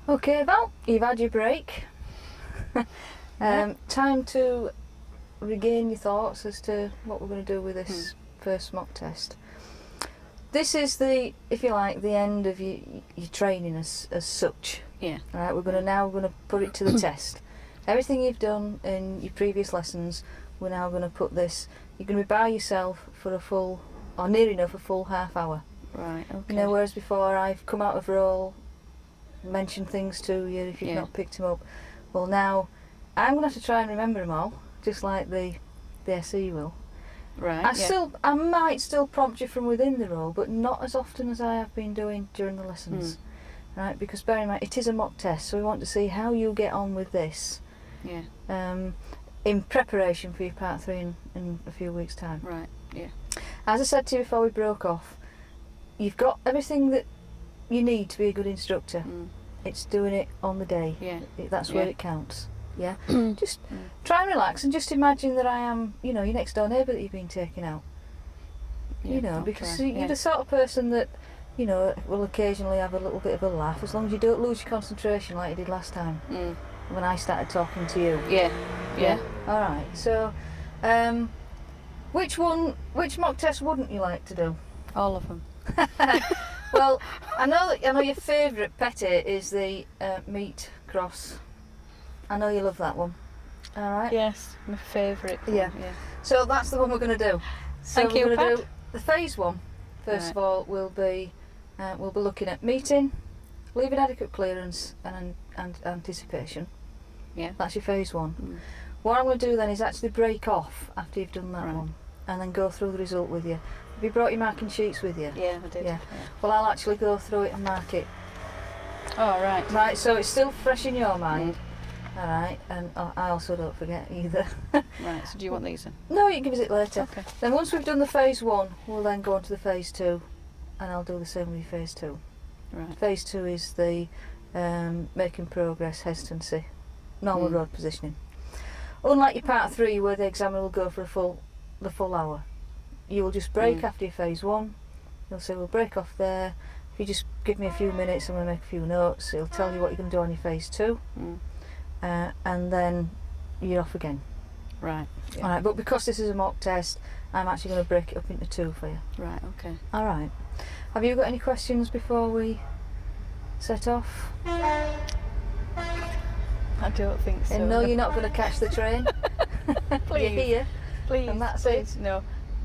Okay, Val, you've had your break. Time to regain your thoughts as to what we're going to do with this first mock test. This is the, if you like, the end of your training as such. Yeah. All right, we're going to put it to the test. Everything you've done in your previous lessons, we're now going to put this. You're going to be by yourself for a full, or near enough, a full half hour. Right. Okay. You know, whereas before I've come out of role, mentioned things to you if you've not picked them up. Well, now I'm going to have to try and remember them all, just like the SE will. Right. I might still prompt you from within the role, but not as often as I have been doing during the lessons. Right, because bear in mind, it is a mock test, so we want to see how you get on with this. Yeah. In preparation for your part 3 in a few weeks' time. Right. Yeah. As I said to you before we broke off, you've got everything that you need to be a good instructor. It's doing it on the day. Yeah. That's where it counts. Yeah. Just try and relax and just imagine that I am, you know, your next door neighbour that you've been taking out. Yeah, You know, because you're the sort of person that, you know, will occasionally have a little bit of a laugh, as long as you don't lose your concentration like you did last time when I started talking to you. Yeah. All right. So, which mock test wouldn't you like to do? All of them. Well, I know your favourite petty is the meat cross. I know you love that one. All right. Yes, my favourite. Yeah. So that's the one we're going to do. So Thank we're you, going to Pat. do the phase 1. First of all, we'll be looking at meeting, leaving adequate clearance, and anticipation. Yeah. That's your phase 1. What I'm going to do then is actually break off after you've done that one, and then go through the result with you. Have you brought your marking sheets with you? Yeah, I did. Yeah. Well, I'll actually go through it and mark it. Oh, right. Right, so it's still fresh in your mind. All right, and I also don't forget either. Right, so do you want these then? No, you can give us it later. Okay. Then once we've done the phase 1, we'll then go on to the phase 2, and I'll do the same with your phase 2. Right. Phase 2 is the making progress, hesitancy, normal road positioning. Unlike your part 3, where the examiner will go for the full hour, you will just break after your phase 1. He'll say, we'll break off there. If you just give me a few minutes, I'm going to make a few notes. He'll tell you what you're going to do on your phase 2. And then you're off again. Right. Yeah. Alright, but because this is a mock test, I'm actually going to break it up into 2 for you. Right, okay. Alright. Have you got any questions before we set off? I don't think so. And no, you're not going to catch the train? Please. You're here? Please. And that's please. it?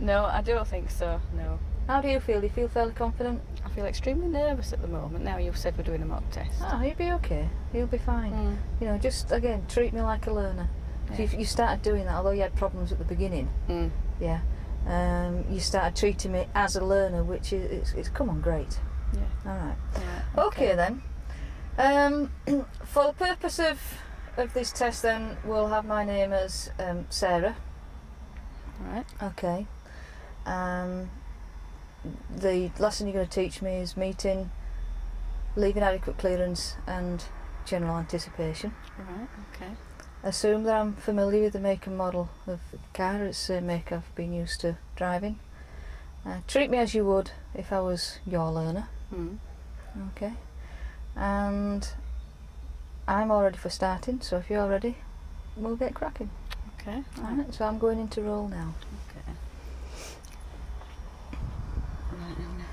No, I don't think so, no. How do you feel? Do you feel fairly confident? I feel extremely nervous at the moment. Now you've said we're doing a mock test. Oh, you'll be okay. You'll be fine. You know, just, again, treat me like a learner. So you started doing that, although you had problems at the beginning. Yeah. You started treating me as a learner, which is it's come on, great. Yeah. Alright. Yeah, Okay then. For the purpose of this test then, we'll have my name as Sarah. Right. Okay. The lesson you're going to teach me is meeting, leaving adequate clearance, and general anticipation. Right, okay. Assume that I'm familiar with the make and model of the car. It's a make I've been used to driving. Treat me as you would if I was your learner. Okay. And I'm all ready for starting, so if you're ready, we'll get cracking. Okay. Alright, so I'm going into roll now. Okay. Right, and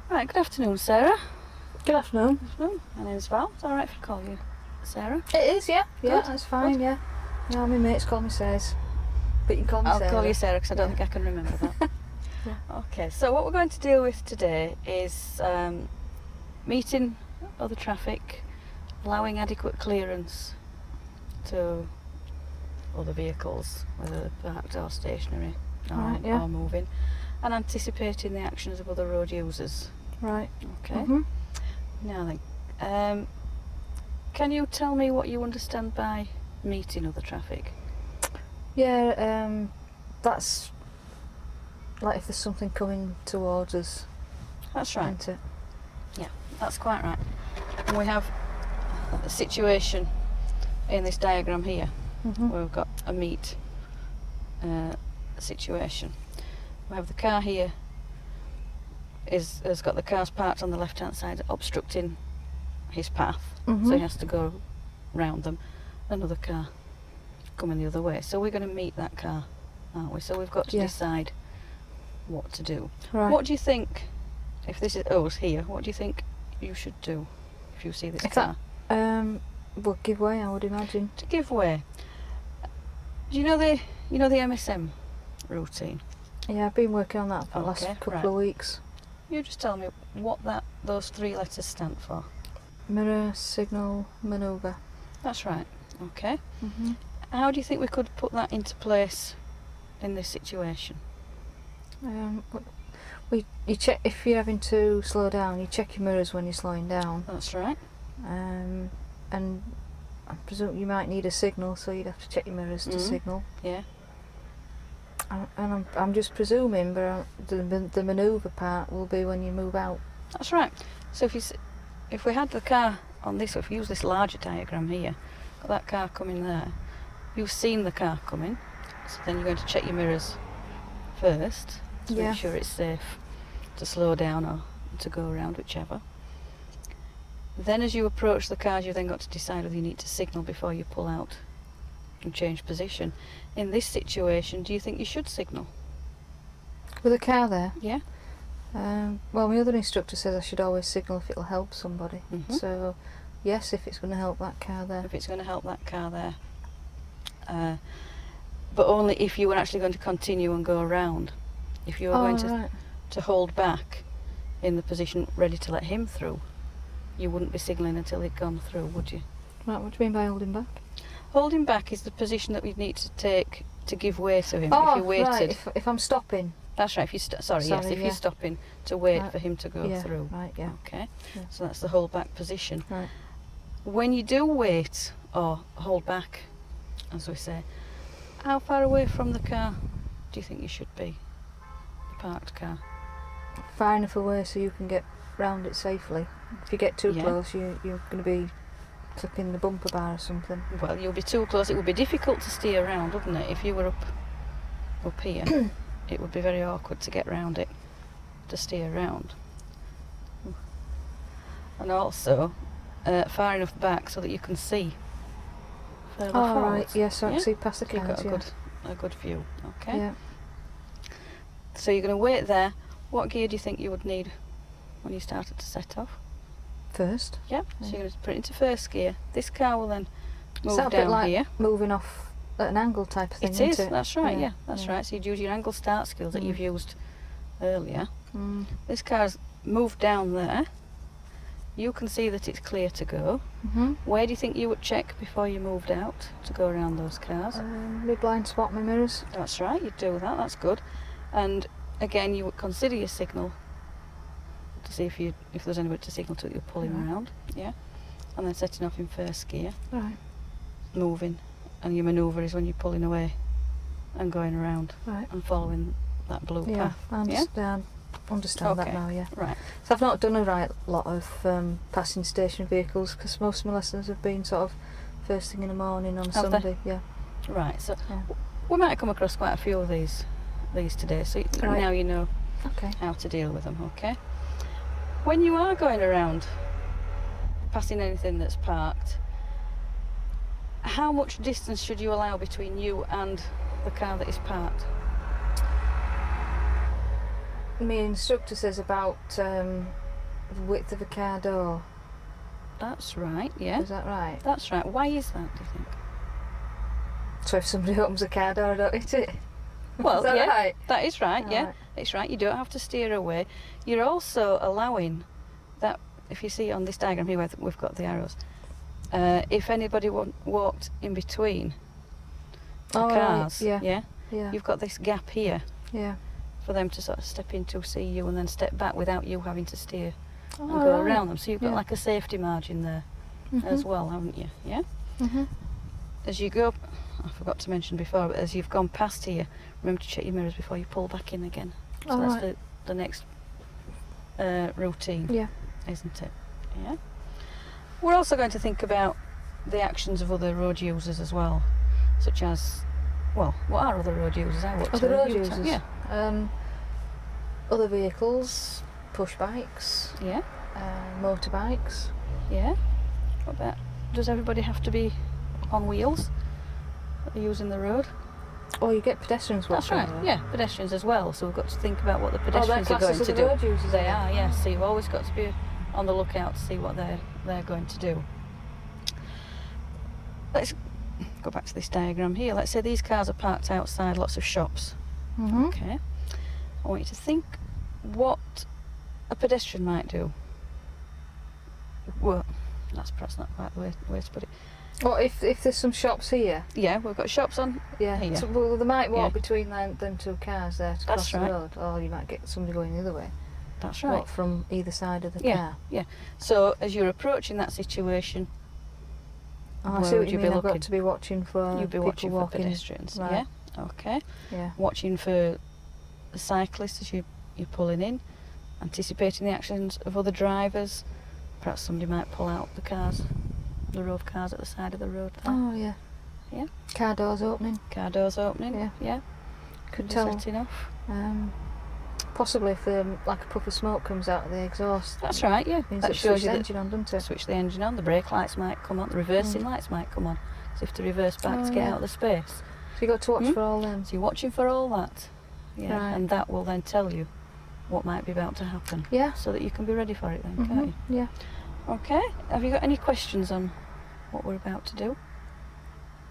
Right, good afternoon, Sarah. Good afternoon. My name's Val. It's alright if I call you Sarah? It is, yeah. Yeah, Good. that's fine, Good. yeah. Yeah, my mates call me Says. But you can call me I'll Sarah. call you Sarah because I don't think I can remember that. Okay, so what we're going to deal with today is meeting other traffic, allowing adequate clearance to other vehicles, whether they're parked or stationary or moving, and anticipating the actions of other road users. Right. Okay. Now then, Can you tell me what you understand by meeting other traffic? Yeah, that's like if there's something coming towards us. That's right. Isn't it? Yeah, that's quite right. And we have a situation in this diagram here where we've got a meet situation. We have the car here has got the cars parked on the left hand side obstructing his path, so he has to go round them. Another car coming the other way, so we're going to meet that car, aren't we? So we've got to decide what to do. Right. What do you think, if this is us here, what do you think you should do if you see this car? Well, give way, I would imagine. To give way. Do you know the MSM routine? Yeah, I've been working on that for the last couple of weeks. You just tell me what those 3 letters stand for. Mirror, signal, manoeuvre. That's right. Okay. How do you think we could put that into place in this situation? You check if you're having to slow down. You check your mirrors when you're slowing down. That's right. And I presume you might need a signal, so you'd have to check your mirrors to signal. Yeah. And I'm just presuming, but the manoeuvre part will be when you move out. That's right. So if we had the car on this, if we use this larger diagram here, got that car coming there, you've seen the car coming, so then you're going to check your mirrors first to make sure it's safe to slow down or to go around, whichever. Then as you approach the cars, you've then got to decide whether you need to signal before you pull out and change position. In this situation, do you think you should signal? With a car there? Yeah. Well, my other instructor says I should always signal if it'll help somebody. So, yes, if it's going to help that car there. If it's going to help that car there. But only if you were actually going to continue and go around. If you were going to hold back in the position ready to let him through, you wouldn't be signalling until he'd gone through, would you? Right, what do you mean by holding back? Holding back is the position that we'd need to take to give way to him. Oh, if you waited. Right, if I'm stopping. That's right, if you're stopping to wait for him to go through. Right, yeah. Okay, Yeah. so that's the hold back position. Right. When you do wait or hold back, as we say, how far away from the car do you think you should be? The parked car? Far enough away so you can get round it safely. If you get too close, you're going to be clipping the bumper bar or something. Well, you'll be too close. It would be difficult to steer around, wouldn't it? If you were up here, it would be very awkward to get round it, to steer around. And also, far enough back so that you can see further forward. Right, yes, so I can see past the so cars, you've got a good view, okay? Yeah. So you're going to wait there. What gear do you think you would need when you started to set off? First. Yeah, so you're going to put it into first gear. This car will then move a bit down like here. Moving off at an angle type of thing, It is, isn't it? that's right, yeah, that's right. So you'd use your angle start skills that you've used earlier. This car's moved down there. You can see that it's clear to go. Where do you think you would check before you moved out to go around those cars? My blind spot, my mirrors. That's right, you'd do that, that's good. And again, you would consider your signal to see if there's anybody to signal to that you're pulling around, yeah? And then setting off in first gear. Right. Moving. And your manoeuvre is when you're pulling away and going around and following that blue path. I understand that now, yeah. Right. So I've not done a lot of passing station vehicles because most of my lessons have been sort of first thing in the morning on Sunday. Yeah. Right, so we might come across quite a few of these today, so now you know how to deal with them, okay? When you are going around passing anything that's parked, how much distance should you allow between you and the car that is parked? My instructor says about the width of a car door. That's right, yeah. Is that right? That's right. Why is that, do you think? So if somebody opens a car door, I don't hit it. Well, is that right? That is right, All yeah. right. It's right, you don't have to steer away. You're also allowing that, if you see on this diagram here where we've got the arrows, if anybody walked in between the cars, you've got this gap here for them to sort of step into, see you, and then step back without you having to steer and go around them. So you've got like a safety margin there as well, haven't you? Yeah. Mhm. As you go, I forgot to mention before, but as you've gone past here, remember to check your mirrors before you pull back in again. So All that's right. the next routine, Yeah. isn't it? Yeah. We're also going to think about the actions of other road users as well, such as, well, what are other road users? Other road you users. Yeah. Other vehicles, push bikes, Yeah. motorbikes. Yeah. What about, does everybody have to be on wheels using the road? Or you get pedestrians That's watching. right, yeah, pedestrians as well. So we've got to think about what the Oh, they're pedestrians are going classed to as do. the road users. They are, yes. So you've always got to be on the lookout to see what they're going to do. Let's go back to this diagram here. Let's say these cars are parked outside lots of shops. Mhm. Okay. I want you to think what a pedestrian might do. Well, that's perhaps not quite the way to put it. Well, if there's some shops here, Yeah, we've got shops on. yeah, Here. so, well, they might walk Yeah. between them two cars there to That's cross right. the road, or you might get somebody going the other way. That's right. Walk from either side of the Yeah. car. So as you're approaching that situation, Oh, I where see what would you you mean. be I've looking? got to be watching for you'd be people watching for walking. pedestrians. Right. Yeah. Okay. Yeah. Watching for the cyclists as you're pulling in, anticipating the actions of other drivers. Perhaps somebody might pull out the row of cars at the side of the road there. Oh yeah. Yeah. Car doors opening. Car doors opening. Yeah. Yeah. Could Be tell. setting off. Possibly if like a puff of smoke comes out of the exhaust. That's right. Yeah. Means That it shows switch you the that engine on, doesn't it? switch the engine on. The brake lights might come on. The reversing lights might come on. So you have to reverse back Oh, to get yeah. out of the space. So you got to watch for all them. So you're watching for all that. Yeah. Right. And that will then tell you what might be about to happen. Yeah. So that you can be ready for it then, can't Mhm. you? Yeah. Okay. Have you got any questions on what we're about to do?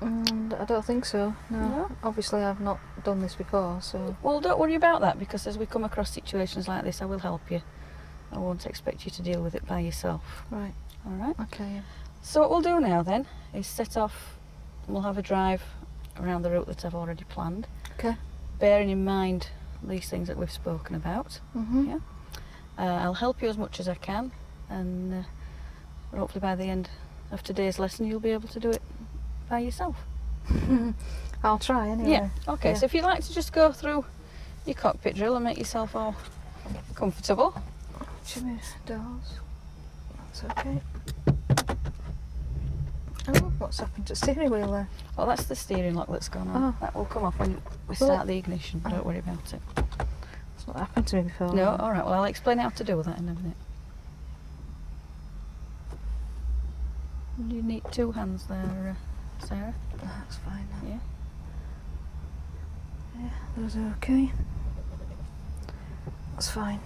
I don't think so. No. No? Obviously, I've not done this before, so. Well, don't worry about that, because as we come across situations like this, I will help you. I won't expect you to deal with it by yourself. Right. All right? Okay. So what we'll do now then is set off. We'll have a drive around the route that I've already planned, Okay. bearing in mind these things that we've spoken about. Mhm. Yeah. I'll help you as much as I can, and hopefully by the end of today's lesson you'll be able to do it by yourself. I'll try anyway. Yeah. Okay. Yeah. So if you'd like to just go through your cockpit drill and make yourself all comfortable. Jimmy doors. That's okay. Oh, what's happened to the steering wheel there? Well, that's the steering lock that's gone on. Oh. That will come off when we start the ignition. Don't worry about it. It's not happened to me before. No. All right. Well, I'll explain how to do that in a minute. You need two hands there, Sarah. That's fine now. Yeah. Yeah, those are okay. That's fine.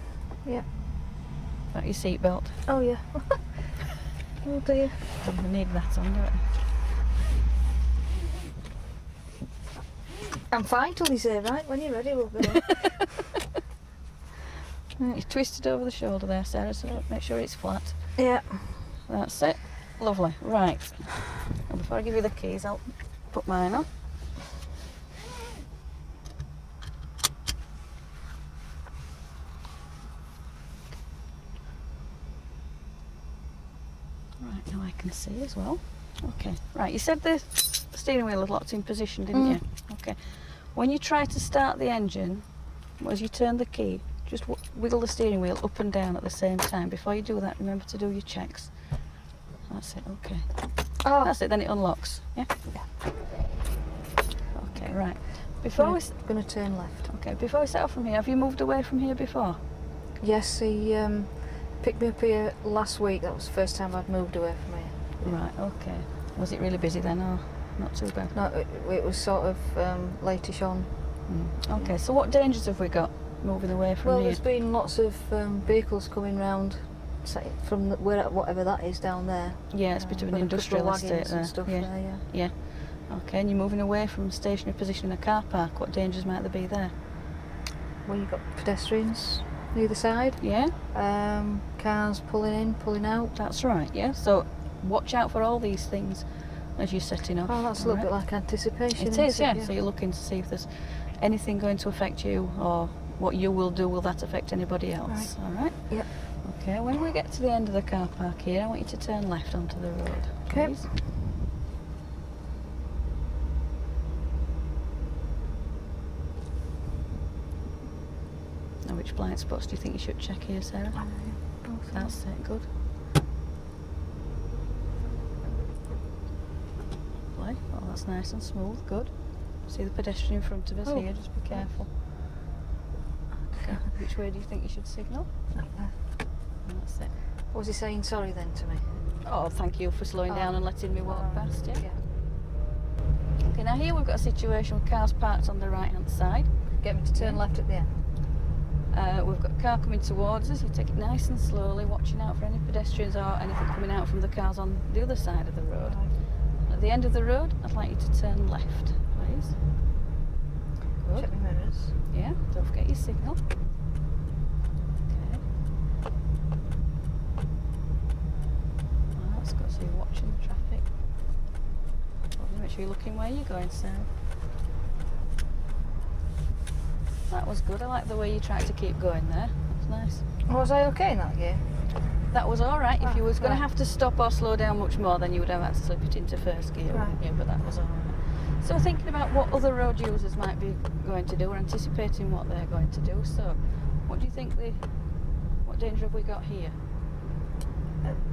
Yeah. Got your seatbelt. Oh yeah. Oh dear. Don't need that on, do it? I'm fine till you say right. When you're ready, we'll go. You twisted over the shoulder there, Sarah, so make sure it's flat. Yeah. That's it. Lovely. Right. Well, before I give you the keys, I'll put mine on. Right, now I can see as well. Okay. Right, you said the steering wheel was locked in position, didn't you? Okay. When you try to start the engine, as you turn the key, just wiggle the steering wheel up and down at the same time. Before you do that, remember to do your checks. That's it, okay. Oh. That's it, then it unlocks, yeah? Okay, right. Before we Gonna turn left. before we set off from here, have you moved away from here before? Yes, he picked me up here last week. That was the first time I'd moved away from here. Right, okay. Was it really busy then, or not too bad? No, it was sort of latish on. Okay, so what dangers have we got moving away from Well, here? there's been lots of vehicles coming round from whatever that is down there. Yeah, it's a bit of an Got a couple industrial of estate wagons there. and stuff yeah. there, yeah. Okay, and you're moving away from stationary position in a car park. What dangers might there be there? Well, you've got pedestrians either side. Yeah, Cars pulling in, pulling out. that's right. Yeah, so watch out for all these things as you're setting off. Oh, that's a little bit like anticipation. It isn't is, yeah. So you're looking to see if there's anything going to affect you, or what you will do, will that affect anybody else? All right? Yep. Okay, when we get to the end of the car park here, I want you to turn left onto the road. Okay. Please. Now, which blind spots do you think you should check here, Sarah? Both. That's it, good. Lovely. Oh, that's nice and smooth, good. See the pedestrian in front of us Oh. here, just be careful. Okay. Which way do you think you should signal? That's it. What was he saying sorry then to me? Oh, thank you for slowing down Oh. and letting me walk past, yeah? Yeah. Okay, now here we've got a situation with cars parked on the right hand side. Get me to turn Yeah. left at the end. We've got a car coming towards us. You take it nice and slowly, watching out for any pedestrians or anything coming out from the cars on the other side of the road. At the end of the road, I'd like you to turn left, please. Good. Check my mirrors. Yeah, don't forget your signal. Okay. Well, that's good, so you're watching the traffic. Make sure you're looking where you're going, Sarah. That was good. I like the way you tried to keep going there. That's nice. Was I okay in that gear? That was all right. If you was going right. to have to stop or slow down much more, then you would have had to slip it into first gear. Right. Yeah, but that was all right. So thinking about what other road users might be going to do, we're anticipating what they're going to do. So, what do you think what danger have we got here?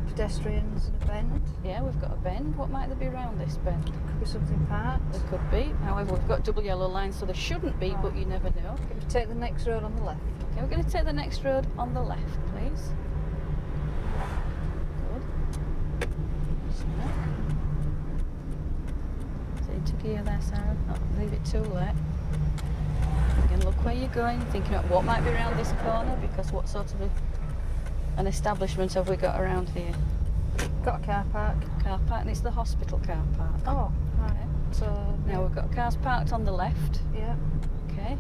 Pedestrians and a bend. Yeah, we've got a bend. What might there be around this bend? Could be something parked. There could be. However, we've got double yellow lines, so there shouldn't be, but Right. you never know. Can we take the next road on the left? Okay, we're going to take the next road on the left, please. Good. So into gear there, Sarah. Not leave it too late. Again, look where you're going. Thinking about what might be around this corner, because what sort of an establishment have we got around here? Got a car park. Car park, and it's the hospital car park. Oh, right. Okay. So Now we've got cars parked on the left. Yeah. Okay.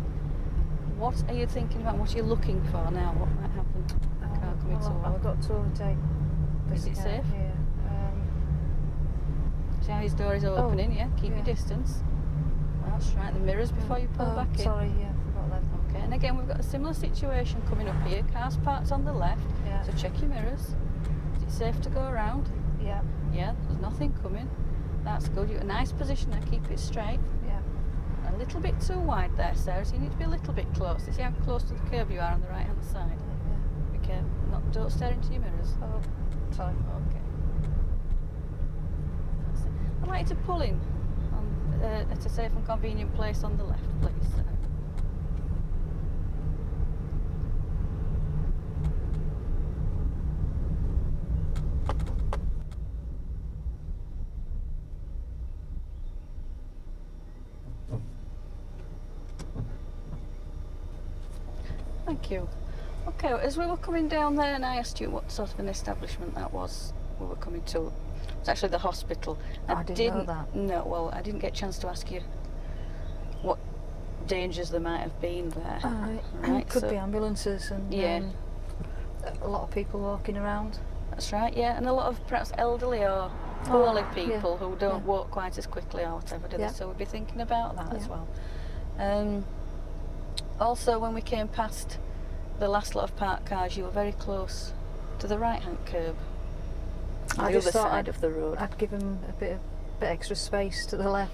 What are you thinking about? What are you looking for now? What might happen? A car coming I've towards. got to overtake. Is this it car safe? here. See how his door is opening, yeah? Keep yeah. your distance. That's right, the mirrors before you pull back in. Sorry, yeah, forgot that. Okay, and again we've got a similar situation coming up here. Cars parked on the left, Yeah. so check your mirrors. Is it safe to go around? Yeah. Yeah, there's nothing coming. That's good. You're in a nice position now, keep it straight. Yeah. A little bit too wide there, Sarah, so you need to be a little bit close. See how close to the curb you are on the right hand side. Be careful. Don't stare into your mirrors. Oh, sorry. Okay. That's it. I'd like you to pull in at a safe and convenient place on the left, please. Thank you. Okay, as we were coming down there and I asked you what sort of an establishment that was we were coming to, it's actually the hospital. I didn't know that. No, well, I didn't get a chance to ask you what dangers there might have been there. Right, Could so- be ambulances and Yeah. a lot of people walking around. That's right, yeah, and a lot of perhaps elderly or poorly yeah, people who don't yeah. walk quite as quickly or whatever, do Yeah. they? So we'd be thinking about that as Yeah. well. Also, when we came past the last lot of parked cars, you were very close to the right-hand curb on I the just other thought side of the road. I'd give them a bit extra space to the left.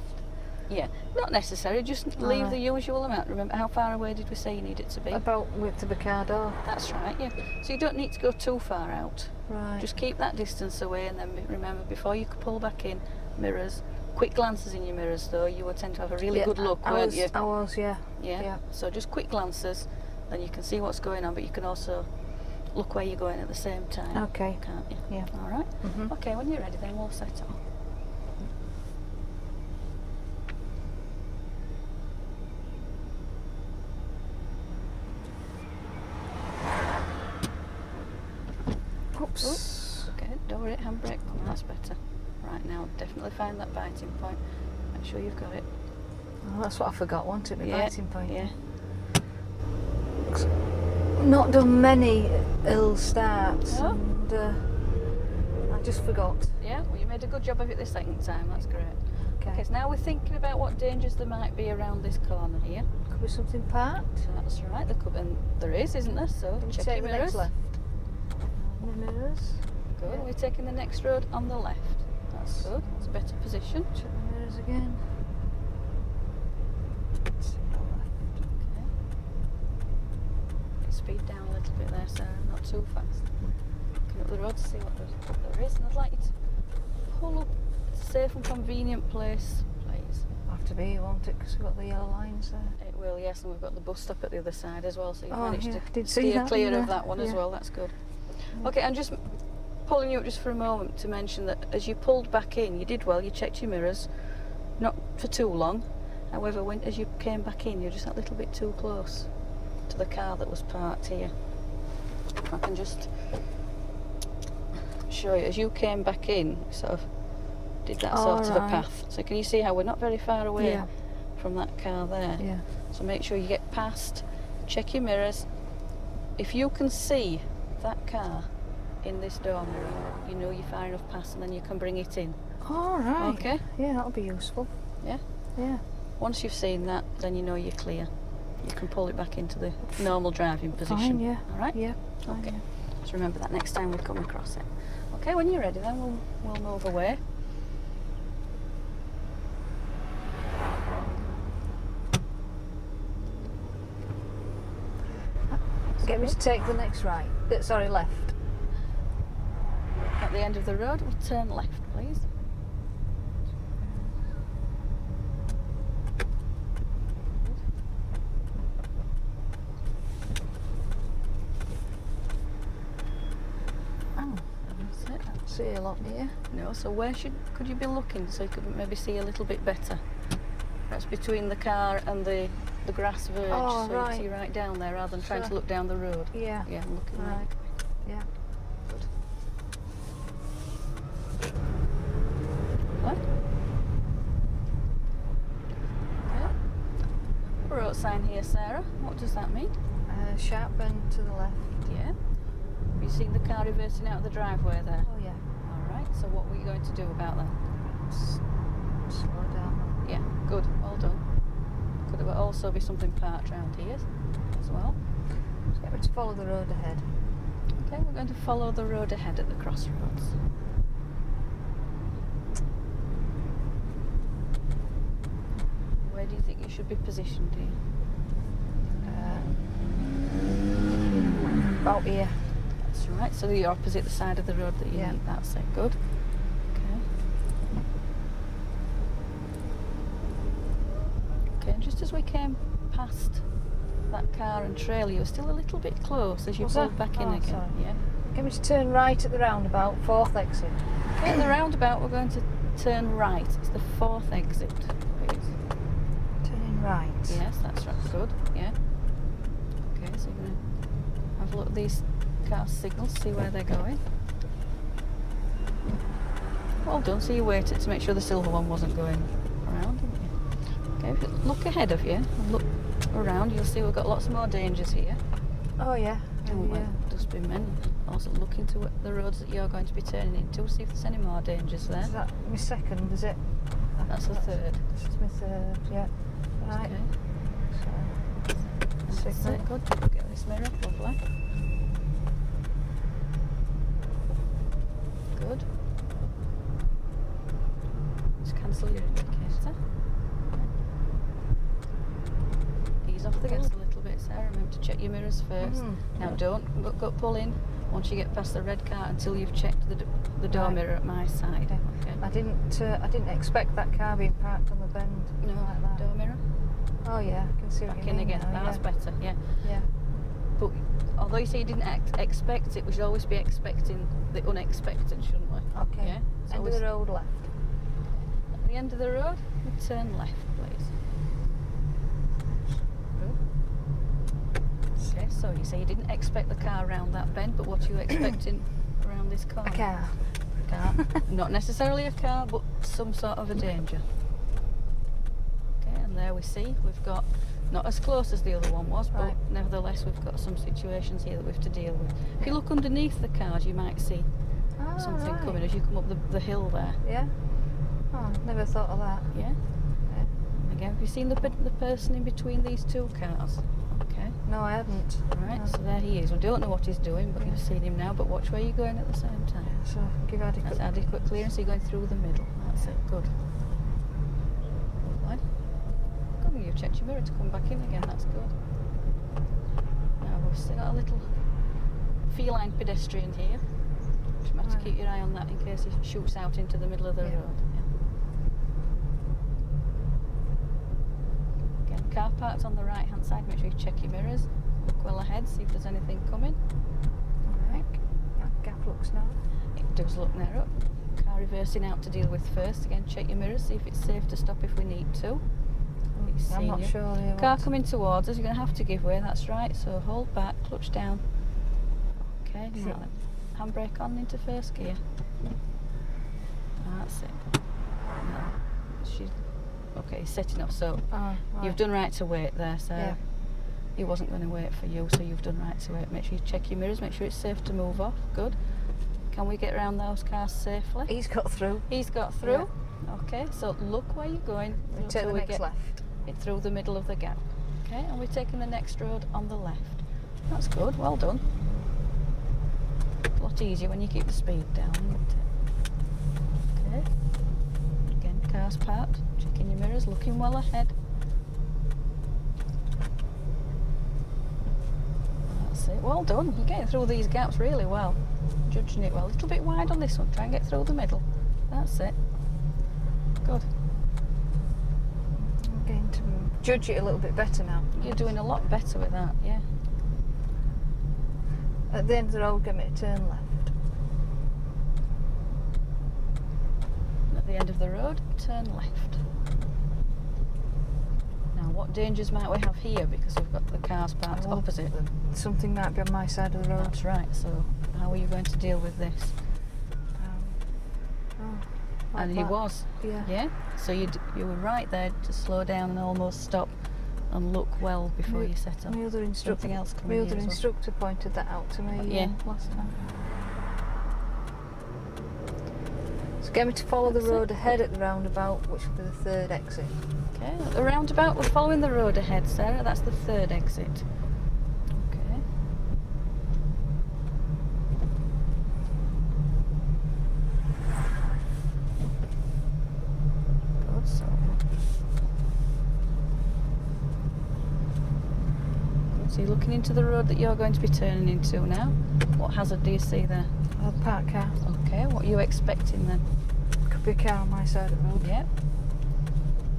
Yeah, not necessary, just leave Alright. the usual amount. Remember, how far away did we say you need it to be? About width of the car door. That's right, yeah. So you don't need to go too far out. Right. Just keep that distance away, and then remember, before you pull back in, mirrors. Quick glances in your mirrors, though. You would tend to have a really good look, weren't you? I was, yeah. Yeah. Yeah. So just quick glances, then you can see what's going on, but you can also look where you're going at the same time. Okay. Can't you? Yeah. All right. Mhm. Okay. When you're ready, then we'll set off. Oops. Okay. Don't worry. Handbrake. Oh, that's better. Right now, definitely find that biting point. Make sure you've got it. Oh, that's what I forgot, wasn't it? My biting point. Yeah. Not done many ill starts, No? and I just forgot. Yeah. Well, you made a good job of it the second time. That's great. Okay. Okay. So now we're thinking about what dangers there might be around this corner here. Could be something parked. So that's right. There could, and there is, isn't there? So Can we check take your the mirrors. next left? my mirrors. Good. Yeah. We're taking the next road on the left. That's good. It's a better position. Check my mirrors again. Let's see the left. Okay. Speed down a little bit there, Sarah. Not too fast. Looking up the road to see what there is. And I'd like you to pull up a safe and convenient place, please. Have to be, won't it? Because we've got the yellow lines there. It will, yes, and we've got the bus stop at the other side as well, so you've Oh, managed yeah, to did see steer that, clear yeah, of that one as yeah. well. That's good. Yeah. Okay, I'm just pulling you up just for a moment to mention that as you pulled back in, you did well. You checked your mirrors, not for too long. However, as you came back in, you're just a little bit too close to the car that was parked here. I can just show you. As you came back in, sort of did that sort of a right. path. So can you see how we're not very far away Yeah. from that car there? Yeah. So make sure you get past, check your mirrors. If you can see that car in this door mirror, you know you're far enough past, and then you can bring it in. All right. Okay? Yeah, that'll be useful. Yeah? Yeah. Once you've seen that, then you know you're clear. You can pull it back into the normal driving position. Fine, yeah. All right? Yeah. Fine, Okay. yeah. Just remember that next time we come across it. Okay, when you're ready then we'll move away. Get me to take the next right. Sorry, left. At the end of the road, we'll turn left, please. Oh, That's it. can't see a lot here. No, so where could you be looking so you could maybe see a little bit better? Perhaps between the car and the grass verge, Oh, so you right. can see right down there rather than trying to Sure. look down the road. Yeah. Yeah, I'm looking Right. Yeah. Good. What? Okay. Road sign here, Sarah. What does that mean? Sharp bend to the left. Yeah. Have you seen the car reversing out of the driveway there? Oh, yeah. All right. So what were you going to do about that? Slow down. Yeah. Good. Well done. Could have also be something parked around here as well. Just get me to follow the road ahead. Okay, we're going to follow the road ahead at the crossroads. Where do you think you should be positioned here? About here. That's right, so you're opposite the side of the road that you Yeah. need. That's it, good. Okay. Okay, and just as we came past that car and trailer, you were still a little bit close as you Was pulled I? back in Oh, again. sorry. Yeah. Get me to turn right at the roundabout, 4th exit. Okay, at the roundabout we're going to turn right. It's the 4th exit, please. Turning right. Yes, that's right. Good. Yeah. Okay, so you're going to have a look at these car signals, see where they're going. Well done. So you waited to make sure the silver one wasn't going around, didn't you? Okay, if you look ahead of you and look around, you'll see we've got lots more dangers here. Oh, yeah. And Yeah. dustbinmen. Also look into the roads that you're going to be turning into, see if there's any more dangers there. Is that my second, is it? That's the third. This is my third, yeah. Right. Okay. So, That's signal. it. Good. Get this mirror. Lovely. Good. Just cancel your indicator. Ease off the gas a little bit, Sarah. Remember to check your mirrors first. Now don't go pull in once you get past the red car until you've checked the door Right. mirror at my side. Okay. Okay. I didn't expect that car being parked on the bend No, like that. door mirror. Oh, yeah, I can see what Back you in mean again. now, That's yeah. better. Yeah. Yeah. But although you say you didn't expect it, we should always be expecting the unexpected, shouldn't we? Okay. Yeah. So End of the road left. at the end of the road, we turn left, please. Good. Okay, so you say you didn't expect the car around that bend, but what are you expecting around this corner? A car. Car. Not necessarily a car, but some sort of a danger. Okay, and there we see we've got, not as close as the other one was, but Right. nevertheless we've got some situations here that we have to deal with. If you look underneath the cars, you might see Ah, something right. coming as you come up the hill there. Yeah? Oh, never thought of that. Yeah. Yeah. Again, have you seen the person in between these two cars? Okay. No, I hadn't. Right, No. so there he is. We don't know what he's doing, but you've seen him now. But watch where you're going at the same time. So give adequate. That's adequate clearance. You're going through the middle. That's it. Good. Good. Good. You've checked your mirror to come back in again. That's good. Now we've still got a little feline pedestrian here. You might have to keep your eye on that in case he shoots out into the middle of the road. Yeah. Again, car parked on the right hand side. Make sure you check your mirrors. Look well ahead. See if there's anything coming. All right. That gap looks narrow. It does look narrow. Car reversing out to deal with first. Again, check your mirrors, see if it's safe to stop if we need to. I'm not sure here. Car coming towards us, you're going to have to give way, that's right. So hold back, clutch down. Okay, now then. Handbrake on into first gear. That's it. Okay, he's setting up, so you've done right to wait there, so yeah. He wasn't going to wait for you, so you've done right to wait. Make sure you check your mirrors, make sure it's safe to move off. Good. Can we get around those cars safely? He's got through. He's got through. Yeah. Okay, so look where you're going. We take the next left. It through the middle of the gap. Okay, and we're taking the next road on the left. That's good, well done. A lot easier when you keep the speed down, isn't it? Okay. Again, car's parked, checking your mirrors, looking well ahead. That's it, well done. You're getting through these gaps really well. Judging it well. A little bit wide on this one, try and get through the middle. That's it. Good. I'm going to judge it a little bit better now. You're doing a lot better with that, yeah. At the end of the road, get me to turn left. At the end of the road, turn left. Now, what dangers might we have here? Because we've got the cars parked opposite. Something might be on my side of the road. That's right, so how are you going to deal with this? Like and that. he was. Yeah. Yeah? So you were right there to slow down and almost stop and look well before you set up. My other Something else coming My other here as well. instructor pointed that out to me last time. So get me to follow the road ahead at the roundabout, which will be the third exit. Okay, at the roundabout, we're following the road ahead, Sarah. That's the third exit. Okay. Good, so. Good, so you're looking into the road that you're going to be turning into now. What hazard do you see there? A parked car. Okay, what are you expecting then? Could be a car on my side of the road. Yep.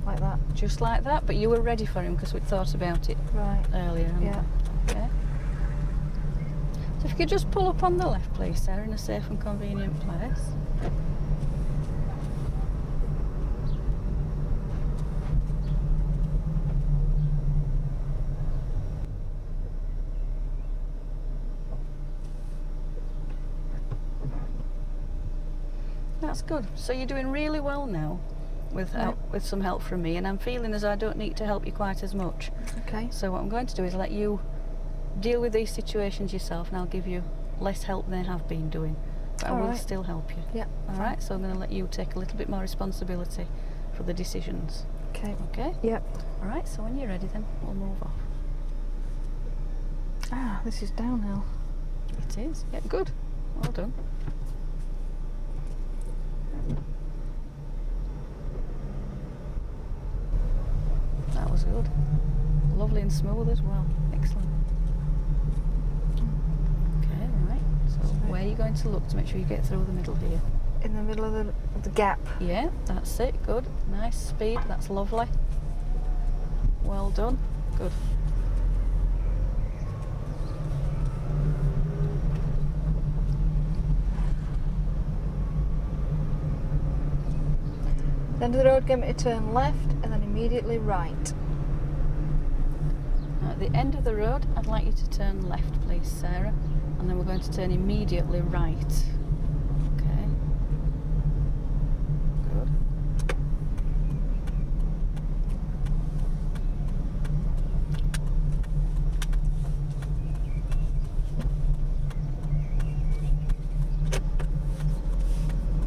Like that. Just like that, but you were ready for him because we'd thought about it earlier. Yeah. Okay. So if you could just pull up on the left, please, Sarah, in a safe and convenient place. That's good. So you're doing really well now. With some help from me, and I'm feeling as I don't need to help you quite as much. Okay. So what I'm going to do is let you deal with these situations yourself, and I'll give you less help than I have been doing. But I will still help you. Yeah. All right. So I'm going to let you take a little bit more responsibility for the decisions. Okay. Okay. Yep. All right. So when you're ready, then we'll move off. Ah, this is downhill. It is. Yeah. Good. Well done. That was good. Lovely and smooth as well. Excellent. Okay, right. So where are you going to look to make sure you get through the middle here? In the middle of the gap. Yeah, that's it. Good. Nice speed. That's lovely. Well done. Good. End of the road, get me to turn left and then immediately right. Now, at the end of the road, I'd like you to turn left, please, Sarah, and then we're going to turn immediately right. Okay. Good.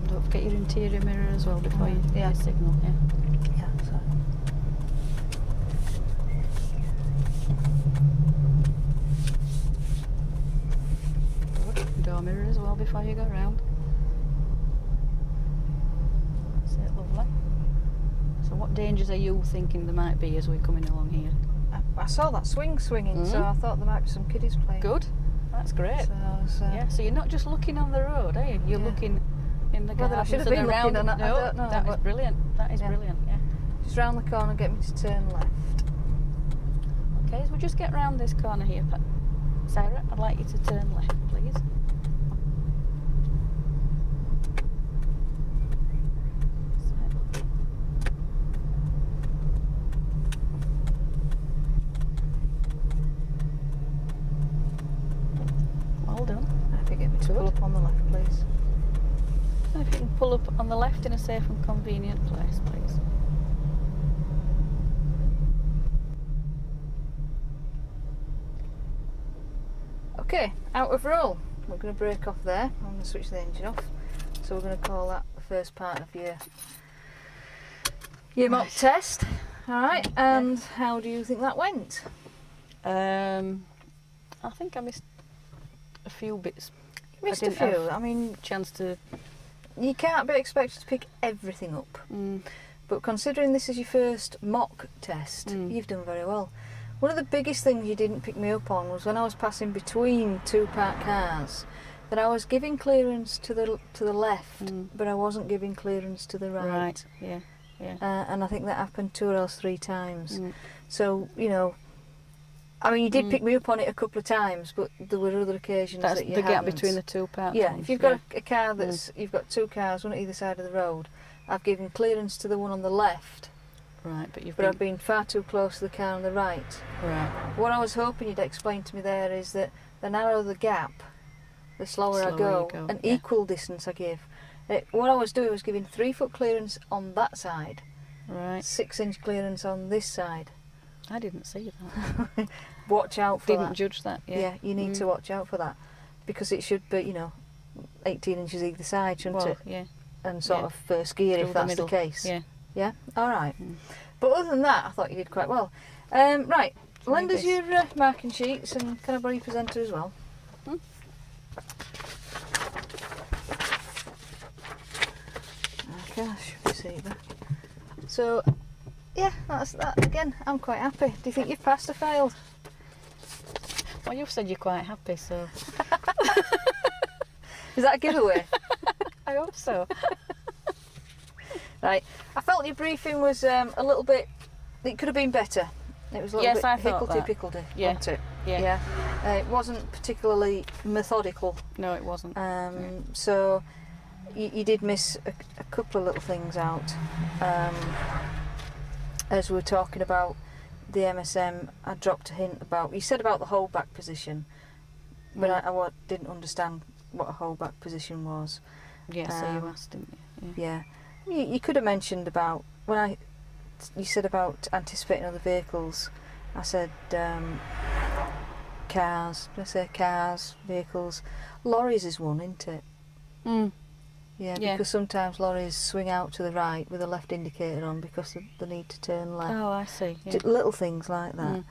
Don't forget your interior mirror as well before you signal. Yeah, sorry. before you go round. That's it, lovely. So what dangers are you thinking there might be as we're coming along here? I saw that swinging, so I thought there might be some kiddies playing. Good, that's great. So I was, yeah, so you're not just looking on the road, are you? You're looking in the Whether I gardens should have and been around. looking on that, I No, don't know, that is but- brilliant. That is Yeah. brilliant, yeah. just round the corner, get me to turn left. Okay, so we'll just get round this corner here, Sarah. I'd like you to turn left, please. Well done. I think get me to Good. pull up on the left, please. And if you can pull up on the left in a safe and convenient place, please. Okay, out of roll. We're going to brake off there. I'm going to switch the engine off. So we're going to call that the first part of your mock test. Alright, and how do you think that went? I think I missed a few bits. You missed I a didn't few. have I mean, Chance to. you can't be expected to pick everything up. But considering this is your first mock test, you've done very well. One of the biggest things you didn't pick me up on was when I was passing between two parked cars, that I was giving clearance to the left, but I wasn't giving clearance to the right. Right. Yeah. Yeah. And I think that happened 2 or else 3 times. So, you know, I mean, you did pick me up on it a couple of times, but there were other occasions That's that you the gap hadn't. between the two parts. Yeah, if you've got a car that's, you've got 2 cars, one at either side of the road, I've given clearance to the one on the left, Right, but you've but been. I've been far too close to the car on the right. Right. What I was hoping you'd explain to me there is that the narrower the gap, the slower I Slower go, you go, and yeah. equal distance I give. What I was doing was giving 3 foot clearance on that side, Right. 6-inch clearance on this side. I didn't see that. Watch out for Didn't that. judge that. Yeah. Yeah, you need to watch out for that, because it should be, you know, 18 inches either side, shouldn't Well, it? yeah. And sort yeah. of first gear Through if the that's middle. the case. Yeah. Yeah? Alright. But other than that, I thought you did quite well. Right, lend us this. your marking sheets, and can I borrow your presenter as well? Okay, that should be safer. So, yeah, that's that. Again, I'm quite happy. Do you think you've passed or failed? Well, you've said you're quite happy, so Is that a giveaway? I hope so. Right, I felt your briefing was a little bit. It could have been better. It was a little Yes, bit I thought that. hickledy-pickledy, Yeah. wasn't it? Yeah. It wasn't particularly methodical. No, it wasn't. So you did miss a couple of little things out. As we were talking about the MSM, I dropped a hint about. You said about the holdback position, but I didn't understand what a holdback position was. Yeah, so you asked, didn't you? Yeah, you could have mentioned about when you said about anticipating other vehicles. I said cars. Did I say cars, vehicles? Lorries is one, isn't it? Yeah, Yeah. because sometimes lorries swing out to the right with a left indicator on because of the need to turn left. Oh, I see. Yeah. Little things like that.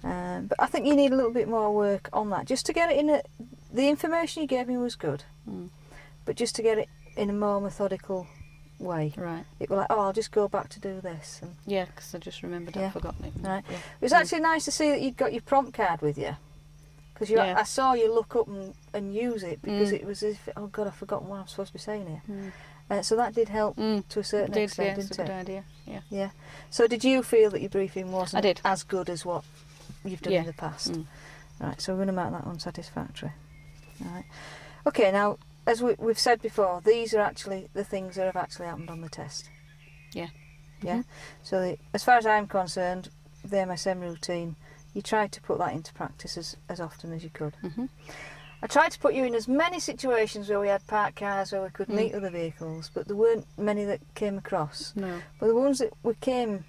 But I think you need a little bit more work on that, just to get it in the information you gave me was good, but just to get it in a more methodical way. Right. It was like, oh, I'll just go back to do this. And Yeah, because I just remembered Yeah. I'd forgotten it. Right. Yeah. it was actually nice to see that you'd got your prompt card with you, because Yeah. I saw you look up and use it, because it was as if, oh God, I've forgotten what I'm supposed to be saying here. So that did help to a certain Did, extent, yeah, it's a didn't good it? idea. Yeah. Yeah. So did you feel that your briefing wasn't I did. as good as what you've done Yeah. in the past? Right, so we're going to mark that unsatisfactory. Right. Okay, now, as we've said before, these are actually the things that have actually happened on the test. Yeah. Yeah? So as far as I'm concerned, the MSM routine, you tried to put that into practice as often as you could. I tried to put you in as many situations where we had parked cars where we could meet other vehicles, but there weren't many that came across. No. But the ones that we came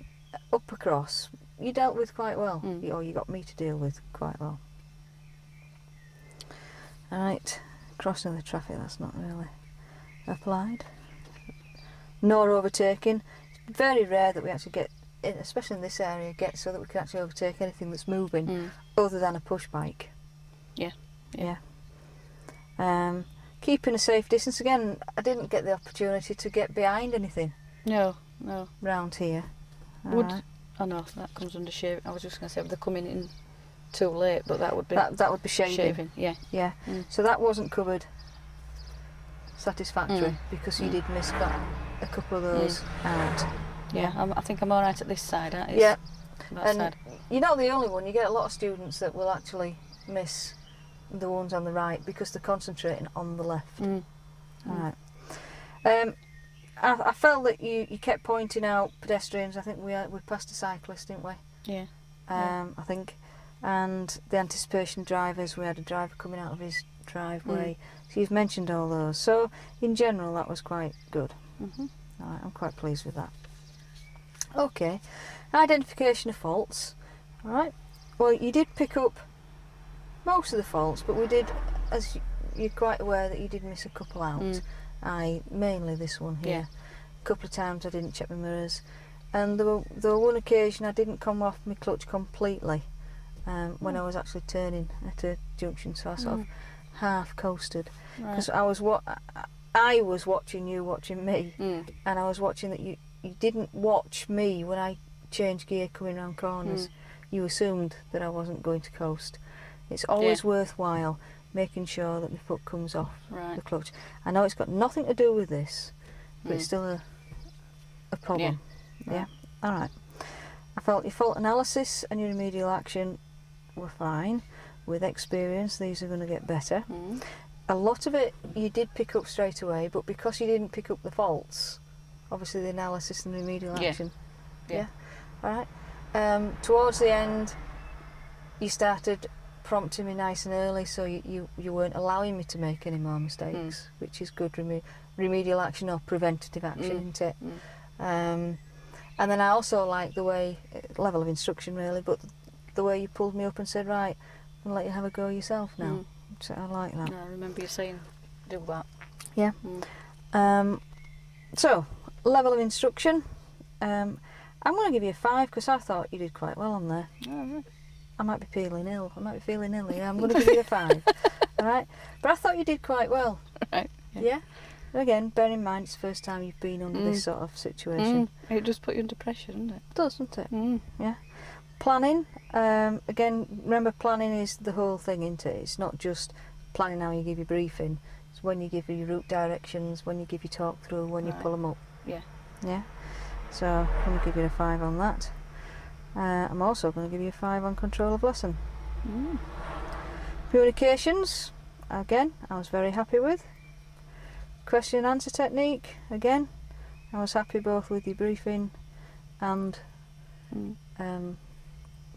up across, you dealt with quite well, or you got me to deal with quite well. Right, crossing the traffic, that's not really applied. Nor overtaking. It's very rare that we actually get, especially in this area, get so that we can actually overtake anything that's moving other than a push bike. Yeah. Yeah. keeping a safe distance. Again, I didn't get the opportunity to get behind anything No. round here. Would Alright. oh no, that comes under shaving. I was just going to say, they're coming in too late, but that would be That would be shaving. Yeah. Yeah. Mm. So that wasn't covered satisfactory Mm. because you did miss a couple of those out. Yeah. I think I'm all right at this side, aren't you? Yeah. That And side. you're not the only one. You get a lot of students that will actually miss the ones on the right because they're concentrating on the left. Mm. Alright. I felt that you kept pointing out pedestrians. I think we passed a cyclist, didn't we? Yeah. I think. And the anticipation drivers, we had a driver coming out of his driveway. So you've mentioned all those. So in general, that was quite good. Mhm. Alright, I'm quite pleased with that. Okay, identification of faults. Alright, well, you did pick up most of the faults, but we did, as you're quite aware, that you did miss a couple out. Mainly this one here. Yeah. A couple of times I didn't check my mirrors, and there were one occasion I didn't come off my clutch completely when I was actually turning at a junction, so I sort of half coasted because I was watching you watching me, and I was watching that you didn't watch me when I changed gear coming round corners. You assumed that I wasn't going to coast. It's always worthwhile making sure that my foot comes off the clutch. I know it's got nothing to do with this, but it's still a problem. Yeah. All right. I felt your fault analysis and your remedial action were fine. With experience, these are going to get better. A lot of it you did pick up straight away, but because you didn't pick up the faults, obviously the analysis and remedial action. Yeah. All right. Towards the end, you started prompting me nice and early, so you weren't allowing me to make any more mistakes, which is good remedial action or preventative action, isn't it? And then I also like the way, level of instruction really, but the way you pulled me up and said, right, I'm going to let you have a go yourself now. So I like that. I remember you saying, do that. Yeah. So, level of instruction. I'm going to give you a 5 because I thought you did quite well on there. I might be feeling ill. I might be feeling ill. Yeah, I'm going to give you a 5. All right. But I thought you did quite well. Right. Yeah. And again, bear in mind it's the first time you've been under this sort of situation. It just put you under pressure, doesn't it? It does, doesn't it? Yeah. Planning. Again, remember planning is the whole thing, isn't it? It's not just planning how you give your briefing. It's when you give your route directions, when you give your talk through, when you pull them up. Yeah. Yeah. So I'm going to give you a 5 on that. I'm also going to give you a 5 on control of lesson. Communications, again, I was very happy with. Question and answer technique, again, I was happy both with your briefing and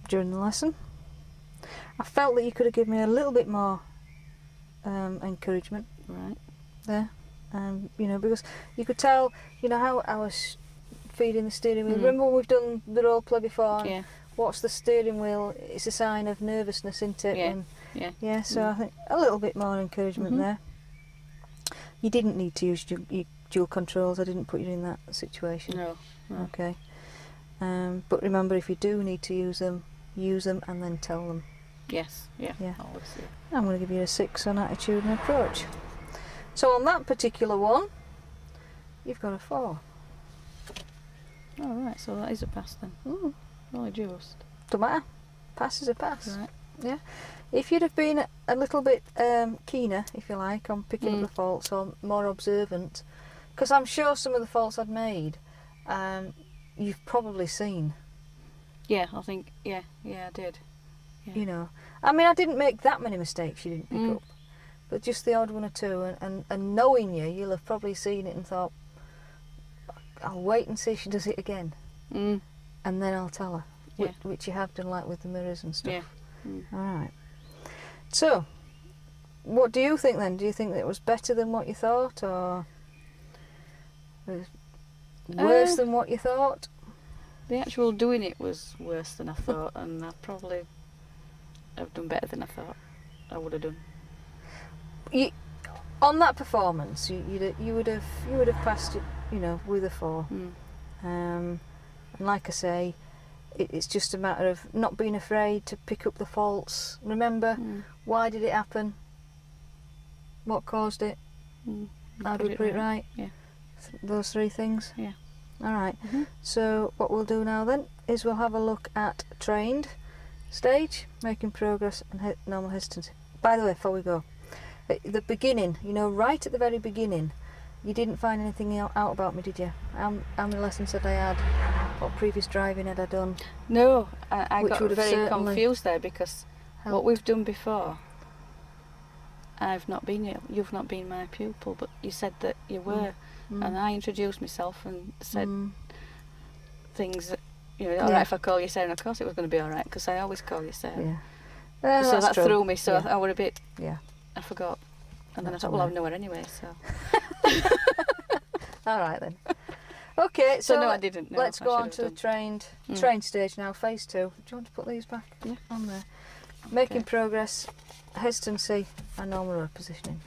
during the lesson. I felt that you could have given me a little bit more encouragement there, because you could tell, how I was feeding the steering wheel. Remember when we've done the role play before? And what's the steering wheel? It's a sign of nervousness, isn't it? So I think a little bit more encouragement there. You didn't need to use your dual controls. I didn't put you in that situation. No. Okay. But remember, if you do need to use them and then tell them. Yes. Yeah. Always. Yeah. I'm going to give you a 6 on attitude and approach. So on that particular one, you've got a 4. All right. So that is a pass then. Only just. Don't matter. Pass is a pass. Right. Yeah. If you'd have been a little bit keener, if you like, on picking up the faults or more observant, because I'm sure some of the faults I'd made, you've probably seen. Yeah, I think. Yeah, I did. Yeah. I mean, I didn't make that many mistakes you didn't pick up, but just the odd one or two, and knowing you'll have probably seen it and thought, I'll wait and see if she does it again, and then I'll tell her, which you have done, like with the mirrors and stuff. All right. So, what do you think then? Do you think that it was better than what you thought, or worse than what you thought? The actual doing it was worse than I thought, and I probably have done better than I thought I would have done. On that performance, you would have passed it, with a 4. And like I say, it's just a matter of not being afraid to pick up the faults. Remember, why did it happen? What caused it? How do we put it right? Yeah. Those 3 things? Yeah. Alright, so what we'll do now then is we'll have a look at trained stage, making progress and normal hesitancy. By the way, before we go, at the beginning, right at the very beginning, you didn't find anything out about me, did you? How many lessons had I had? What previous driving had I done? No, I Which got would have very certainly confused there because what helped. we've done before, you've not been my pupil, but you said that you were, and I introduced myself and said things that, alright if I call you Sarah, and of course it was going to be alright, because I always call you Sarah. Yeah. So that true. threw me, so Yeah. I were a bit, Yeah. I forgot. And then That's I thought, well, all I know her anyway, so. Alright then. Okay, So no, I didn't. No, let's I go should on have to the done. trained stage now, phase 2. Do you want to put these back Yeah. on there? Making progress, hesitancy and normal road positioning.